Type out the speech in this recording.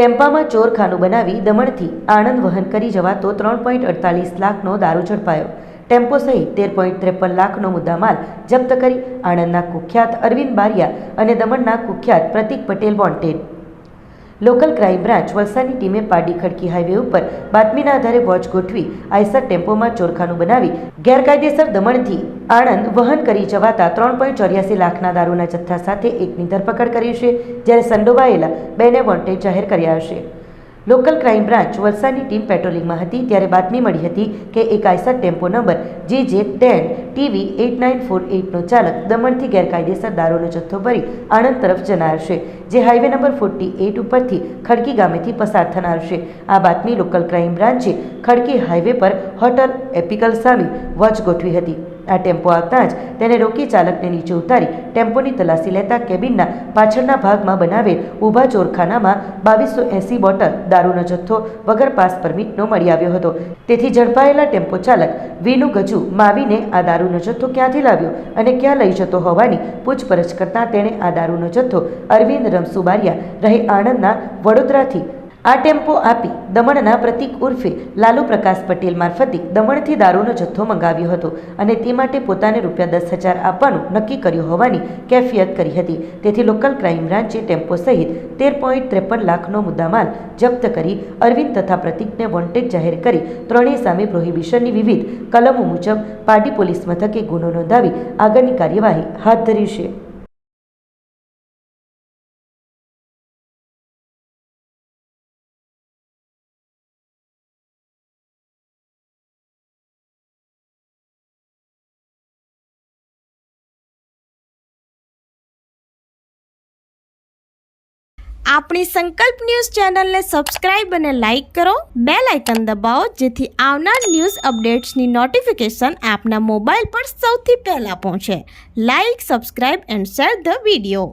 ટેમ્પામાં ચોરખાનું બનાવી દમણથી આણંદ વહન કરી જવાતો 3.48 લાખનો દારૂ ઝડપાયો। ટેમ્પો સહિત 13.53 લાખનો મુદ્દામાલ જપ્ત કરી આણંદના કુખ્યાત અરવિંદ બારિયા અને દમણના કુખ્યાત Pratik Patel wanted. Local crime branch વલસાડની ટીમે પારડી ખડકી હાઈવે ઉપર બાતમીના આધારે વોચ ગોઠવી આઈસર ટેમ્પોમાં ચોરખાનું બનાવી ગેરકાયદેસર દમણથી આણંદ વહન કરી જવાતા 3.84 લાખના દારૂના જથ્થા સાથે એકની ધરપકડ કરી છે, જ્યારે સંડોવાયેલા બેને વોન્ટેડ જાહેર કર્યા છે। લોકલ ક્રાઇમ બ્રાન્ચ વલસાડની ટીમ પેટ્રોલિંગમાં હતી ત્યારે બાતમી મળી હતી કે એક આઈસર ટેમ્પો નંબર JJ10TV8948નો ચાલક દમણથી ગેરકાયદેસર દારૂનો જથ્થો ભરી આણંદ તરફ જનાર છે, જે હાઈવે નંબર 48 ઉપરથી ખડકી ગામેથી પસાર થનાર છે। આ બાતમી લોકલ ક્રાઇમ બ્રાન્ચે ખડકી હાઈવે પર હોટલ એપિકલ સામે વોચ ગોઠવી હતી। આ ટેમ્પો આવતા જ તેને રોકી ચાલકને નીચે ઉતારી ટેમ્પોની તલાશી લેતા કેબિનના પાછળના ભાગમાં બનાવેલ ઊભા ચોરખાનામાં 2280 બોટલ દારૂનો જથ્થો વગર પાસ પરમિટનો મળી આવ્યો હતો। તેથી ઝડપાયેલા ટેમ્પો ચાલક વીનુ ગજુ માવીને આ દારૂનો જથ્થો ક્યાંથી લાવ્યો અને ક્યાં લઈ જતો હોવાની પૂછપરછ કરતા તેણે આ દારૂનો જથ્થો અરવિંદ રમસુ બારિયા રહે આણંદના વડોદરાથી આ ટેમ્પો આપી દમણના પ્રતિક ઉર્ફે લાલુ પ્રકાશ પટેલ મારફતે દમણથી દારૂનો જથ્થો મંગાવ્યો હતો અને તે માટે પોતાને ₹10,000 આપવાનું નક્કી કર્યું હોવાની કેફિયત કરી હતી। તેથી લોકલ ક્રાઇમ બ્રાન્ચે ટેમ્પો સહિત 13.53 લાખનો મુદ્દામાલ જપ્ત કરી અરવિંદ તથા પ્રતિકને વોન્ટેડ જાહેર કરી ત્રણેય સામે પ્રોહિબિશનની વિવિધ કલમો મુજબ પારડી પોલીસ મથકે ગુનો નોંધાવી આગળની કાર્યવાહી હાથ ધરી છે। આપણી સંકલ્પ ન્યૂઝ ચેનલને સબસ્ક્રાઇબ અને લાઇક કરો, બેલ આઇકન દબાવો જેથી આવનાર ન્યૂઝ અપડેટ્સની નોટિફિકેશન આપના મોબાઈલ પર સૌથી પહેલા પહોંચે। Like, subscribe and share the video.